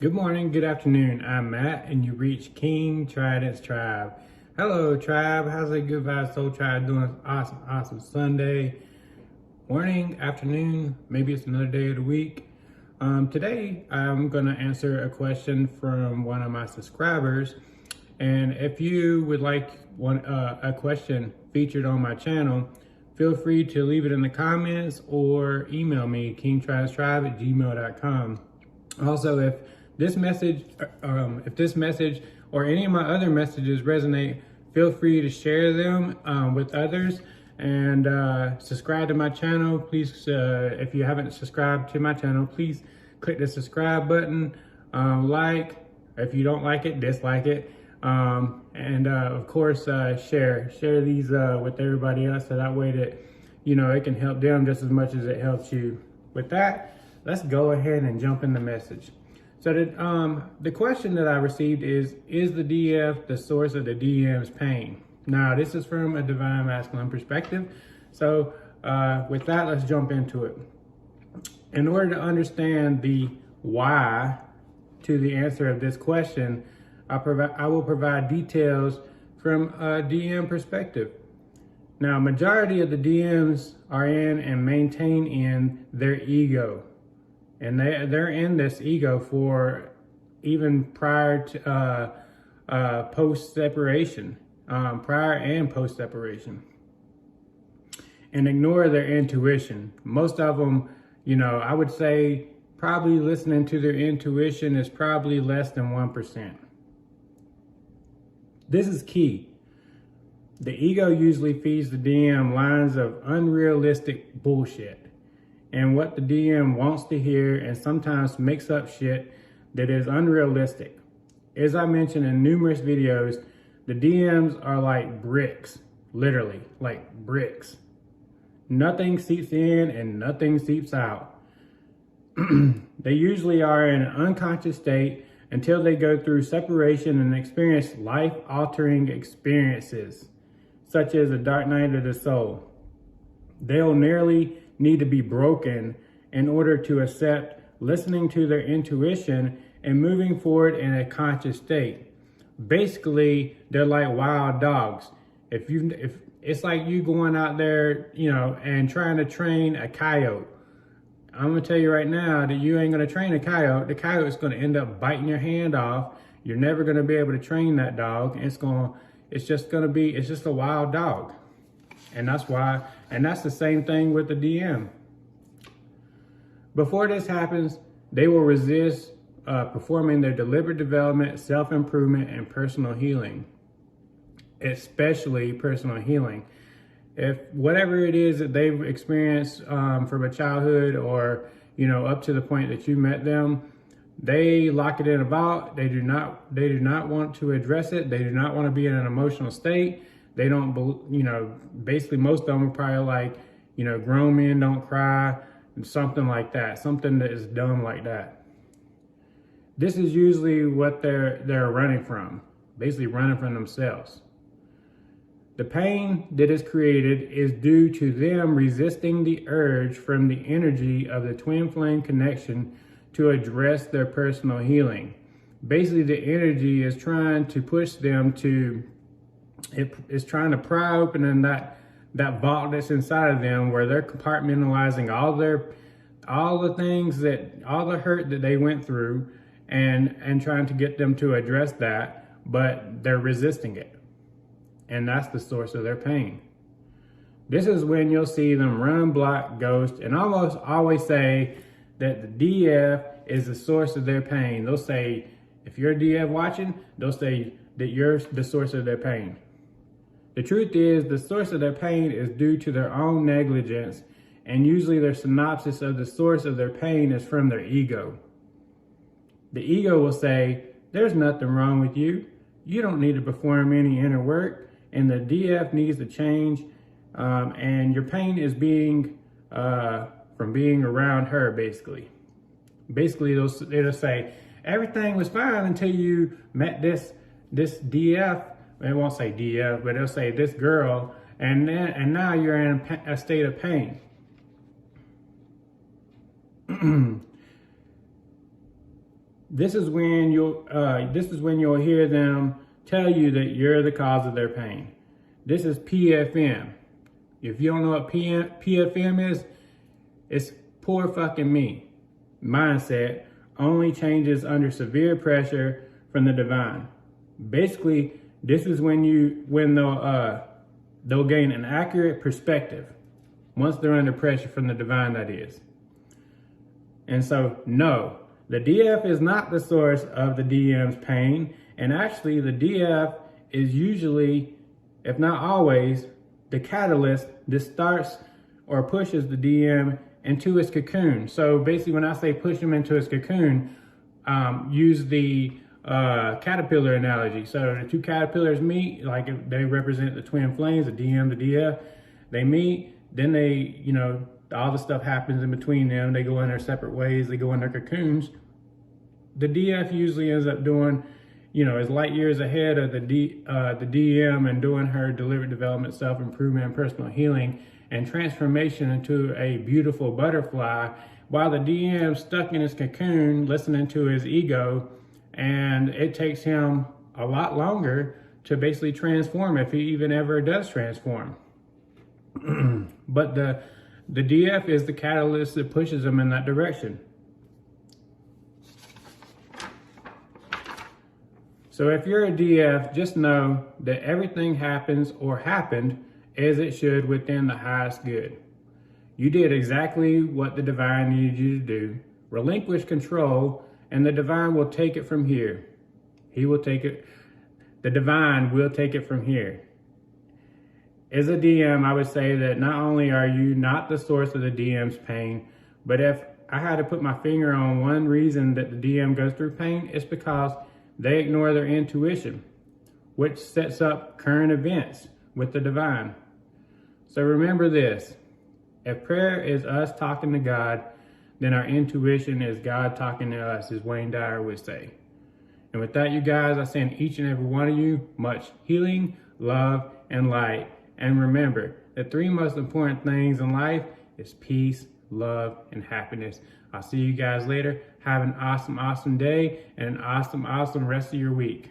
Good morning, good afternoon. I'm Matt, and you reach King Tridents Tribe. Hello, Tribe. How's it? Good Vibes Soul Tribe doing? Awesome Sunday morning, afternoon. Maybe it's another day of the week. Today, I'm going to answer a question from one of my subscribers. And if you would like a question featured on my channel, feel free to leave it in the comments or email me, kingtridestribe@gmail.com. Also, if this message or any of my other messages resonate, feel free to share them with others and subscribe to my channel. Please, if you haven't subscribed to my channel, please click the subscribe button, like. If you don't like it, dislike it. And of course, share these with everybody else, so that way that, it can help them just as much as it helps you. With that, let's go ahead and jump in the message. So the question that I received is the DF the source of the DM's pain? Now, this is from a divine masculine perspective. So with that, let's jump into it. In order to understand the why to the answer of this question, I will provide details from a DM perspective. Now, majority of the DMs are in and maintain in their ego. And they're in this ego for even prior to post-separation, prior and post-separation, and ignore their intuition. Most of them, I would say probably listening to their intuition is probably less than 1%. This is key. The ego usually feeds the DM lines of unrealistic bullshit and what the DM wants to hear, and sometimes makes up shit that is unrealistic. As I mentioned in numerous videos, the DMs are like bricks, literally like bricks. Nothing seeps in and nothing seeps out. They usually are in an unconscious state until they go through separation and experience life-altering experiences, such as a dark night of the soul. They'll nearly need to be broken in order to accept listening to their intuition and moving forward in a conscious state. Basically, they're like wild dogs. If it's like you going out there, and trying to train a coyote. I'm gonna tell you right now that you ain't gonna train a coyote. The coyote's gonna end up biting your hand off. You're never gonna be able to train that dog. It's just a wild dog. And that's the same thing with the DM. Before this happens, they will resist performing their deliberate development, self-improvement, and personal healing, especially personal healing. If whatever it is that they've experienced from a childhood or, up to the point that you met them, they lock it in a vault. They do not want to address it. They do not want to be in an emotional state. They don't, basically most of them are probably like, grown men don't cry, something like that, something that is dumb like that. This is usually what they're running from, basically running from themselves. The pain that is created is due to them resisting the urge from the energy of the twin flame connection to address their personal healing. Basically, the energy is trying to push them to, it's trying to pry open in that vault that's inside of them, where they're compartmentalizing all the hurt that they went through and trying to get them to address that, but they're resisting it. And that's the source of their pain. This is when you'll see them run, block, ghost, and almost always say that the DF is the source of their pain. They'll say, if you're a DF watching, they'll say that you're the source of their pain. The truth is, the source of their pain is due to their own negligence, and usually their synopsis of the source of their pain is from their ego. The ego will say, there's nothing wrong with you. You don't need to perform any inner work, and the DF needs to change, and your pain is from being around her, basically. Basically, it'll say, everything was fine until you met this DF. It won't say DF, but it'll say this girl, and now you're in a state of pain. this is when you'll hear them tell you that you're the cause of their pain. This is PFM. If you don't know what PFM is, it's poor fucking me. Mindset only changes under severe pressure from the divine. Basically, this is when they'll gain an accurate perspective once they're under pressure from the divine, that is. And so, no, the DF is not the source of the DM's pain. And actually, the DF is usually, if not always, the catalyst that starts or pushes the DM into its cocoon. So basically, when I say push him into his cocoon, use the caterpillar analogy. So the two caterpillars meet, like they represent the twin flames, the DM, the DF. They meet, then they, all the stuff happens in between them. They go in their separate ways. They go in their cocoons. The DF usually ends up doing, is light years ahead of the DM and doing her deliberate development, self-improvement, and personal healing and transformation into a beautiful butterfly, while the DM stuck in his cocoon, listening to his ego, and it takes him a lot longer to basically transform, if he even ever does transform. But the DF is the catalyst that pushes him in that direction. So if you're a DF, just know that everything happens or happened as it should within the highest good. You did exactly what the divine needed you to do. Relinquish control, and the divine will take it from here. The divine will take it from here. As a DM, I would say that not only are you not the source of the DM's pain, but if I had to put my finger on one reason that the DM goes through pain, it's because they ignore their intuition, which sets up current events with the divine. So remember this: if prayer is us talking to God, then our intuition is God talking to us, as Wayne Dyer would say. And with that, you guys, I send each and every one of you much healing, love, and light. And remember, the three most important things in life is peace, love, and happiness. I'll see you guys later. Have an awesome, awesome day and an awesome, awesome rest of your week.